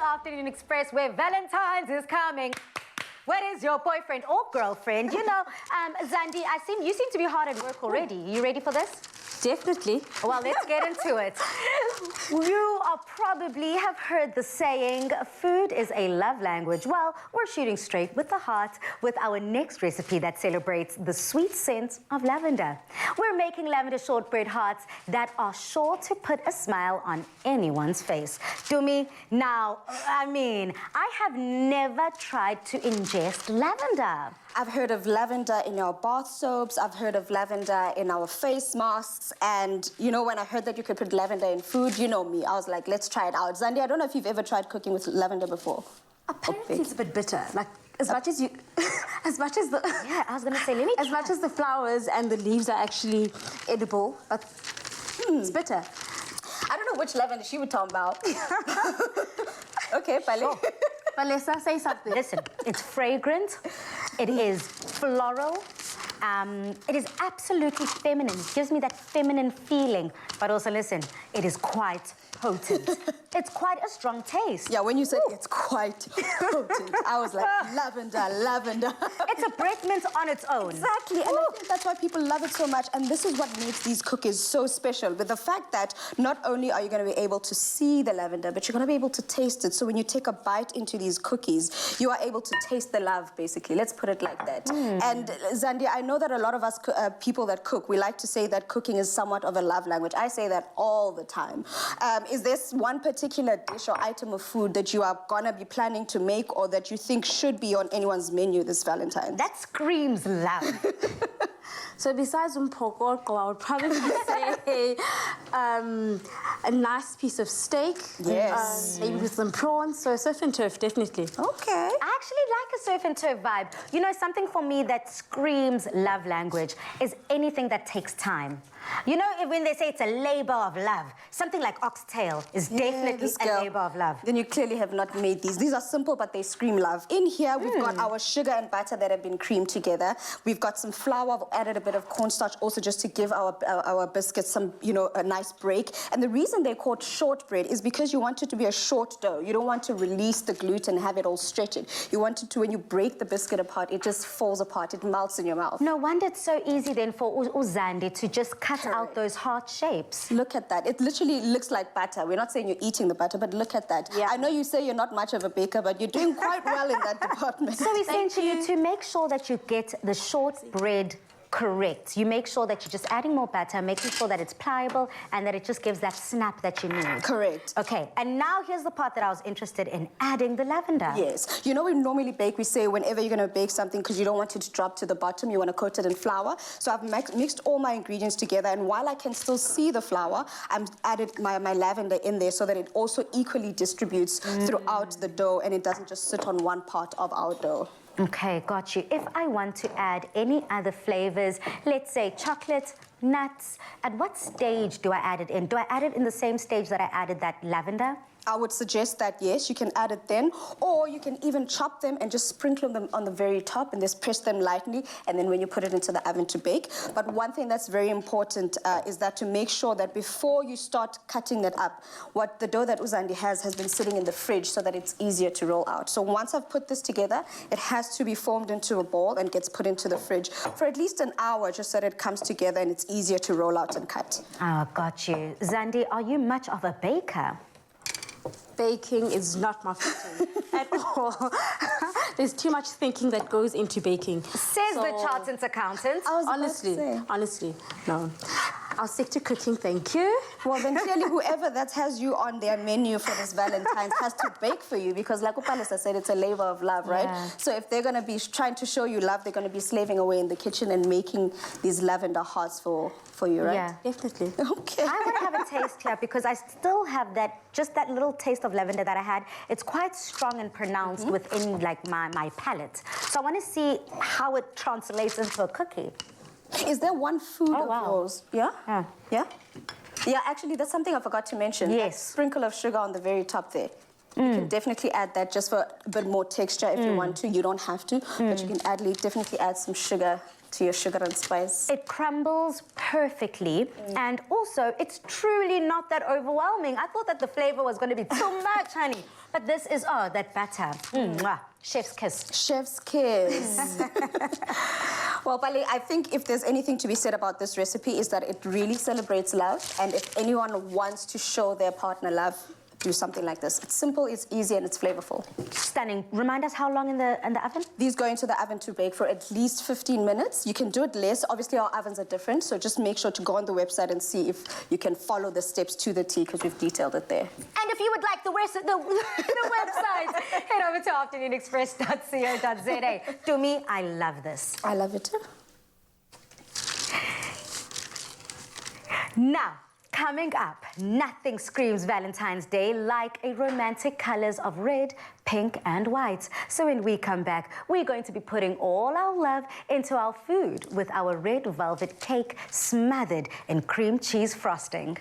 Afternoon Express, where Valentine's is coming. Where is your boyfriend or girlfriend? You know, Zandi, you seem to be hard at work already. You ready for this? Definitely. Well, let's get into it. You probably have heard the saying, food is a love language. Well, we're shooting straight with the heart with our next recipe that celebrates the sweet scent of lavender. We're making lavender shortbread hearts that are sure to put a smile on anyone's face. Dumi, now, I have never tried to ingest lavender. I've heard of lavender in our bath soaps. I've heard of lavender in our face masks. And, you know, when I heard that you could put lavender in food, you know me. I was like, let's try it out. Zandi, I don't know if you've ever tried cooking with lavender before. Apparently it's a bit bitter. Like, as much as the... Yeah, I was going to say, let me As much as the flowers and the leaves are actually edible, but it's bitter. I don't know which lavender she would talk about. Okay, Pale. Vanessa, say something. Listen, it's fragrant. It is floral. It is absolutely feminine. It gives me that feminine feeling. But also, listen, it is quite potent. It's quite a strong taste. Yeah, when you said it's quite potent, I was like, lavender, lavender. It's a breath mint on its own. Exactly, and I think that's why people love it so much. And this is what makes these cookies so special, with the fact that not only are you going to be able to see the lavender, but you're going to be able to taste it. So when you take a bite into these cookies, you are able to taste the love, basically. Let's put it like that. And Zandi, I know that a lot of us people that cook, we like to say that cooking is somewhat of a love language. I say that all the time. Is there one particular dish or item of food that you are going to be planning to make or that you think should be on anyone's menu this Valentine's? That screams love. So besides umpokoko, I would probably say a nice piece of steak. Yes. Maybe with some prawns. So surf and turf, definitely. Okay. I actually like a surf and turf vibe. You know, something for me that screams love language is anything that takes time. You know, when they say it's a labor of love, something like oxtail is definitely a labor of love. Then you clearly have not made these. These are simple, but they scream love. In here, we've got our sugar and butter that have been creamed together. We've got some flour. I've added a bit of cornstarch also just to give our biscuits some, you know, a nice break. And the reason they're called shortbread is because you want it to be a short dough. You don't want to release the gluten and have it all stretched. You want it to, when you break the biscuit apart, it just falls apart. It melts in your mouth. No wonder it's so easy then for Uzandi to just cut out those heart shapes. Look at that. It literally looks like butter. We're not saying you're eating the butter, but look at that. Yeah. I know you say you're not much of a baker, but you're doing quite well in that department. So essentially, to make sure that you get the shortbread correct, you make sure that you're just adding more batter, making sure that it's pliable and that it just gives that snap that you need. Correct. Okay, and now here's the part that I was interested in, adding the lavender. Yes. You know, we normally bake, we say whenever you're going to bake something, because you don't want it to drop to the bottom, you want to coat it in flour. So I've mixed all my ingredients together, and while I can still see the flour, I've added my lavender in there so that it also equally distributes throughout the dough and it doesn't just sit on one part of our dough. Okay, got you. If I want to add any other flavors, let's say chocolate, nuts, at what stage do I add it in? Do I add it in the same stage that I added that lavender? I would suggest that, yes, you can add it then, or you can even chop them and just sprinkle them on the very top and just press them lightly, and then when you put it into the oven to bake. But one thing that's very important is that to make sure that before you start cutting that up, what the dough that Uzandi has been sitting in the fridge so that it's easier to roll out. So once I've put this together, it has to be formed into a ball and gets put into the fridge for at least an hour, just so that it comes together and it's easier to roll out and cut. Oh, got you. Zandi, are you much of a baker? Baking is not my forte at all. There's too much thinking that goes into baking. Says the chartered accountant. Honestly, no. I'll stick to cooking, thank you. Well, then clearly whoever that has you on their menu for this Valentine's has to bake for you, because like Upalisa said, it's a labor of love, right? Yeah. So if they're going to be trying to show you love, they're going to be slaving away in the kitchen and making these lavender hearts for you, right? Yeah, definitely. Okay. I want to have a taste here because I still have just that little taste of lavender that I had. It's quite strong and pronounced within like my palate. So I want to see how it translates into a cookie. Is there one food of yours? Yeah? Yeah? Yeah, actually, that's something I forgot to mention. Yes. That sprinkle of sugar on the very top there. You can definitely add that just for a bit more texture if you want to. You don't have to, but you can definitely add some sugar to your sugar and spice. It crumbles perfectly, and also it's truly not that overwhelming. I thought that the flavor was going to be too much, honey, but this is that batter. Mwah. Chef's kiss. Chef's kiss. Well, Pali, I think if there's anything to be said about this recipe is that it really celebrates love, and if anyone wants to show their partner love, do something like this. It's simple, it's easy, and it's flavorful. Stunning. Remind us how long in the oven? These go into the oven to bake for at least 15 minutes. You can do it less. Obviously, our ovens are different, so just make sure to go on the website and see if you can follow the steps to the T, because we've detailed it there. And if you would like the rest of the website, head over to afternoonexpress.co.za. To me, I love this. I love it too. Now, coming up, nothing screams Valentine's Day like a romantic colors of red, pink, and white. So when we come back, we're going to be putting all our love into our food with our red velvet cake smothered in cream cheese frosting.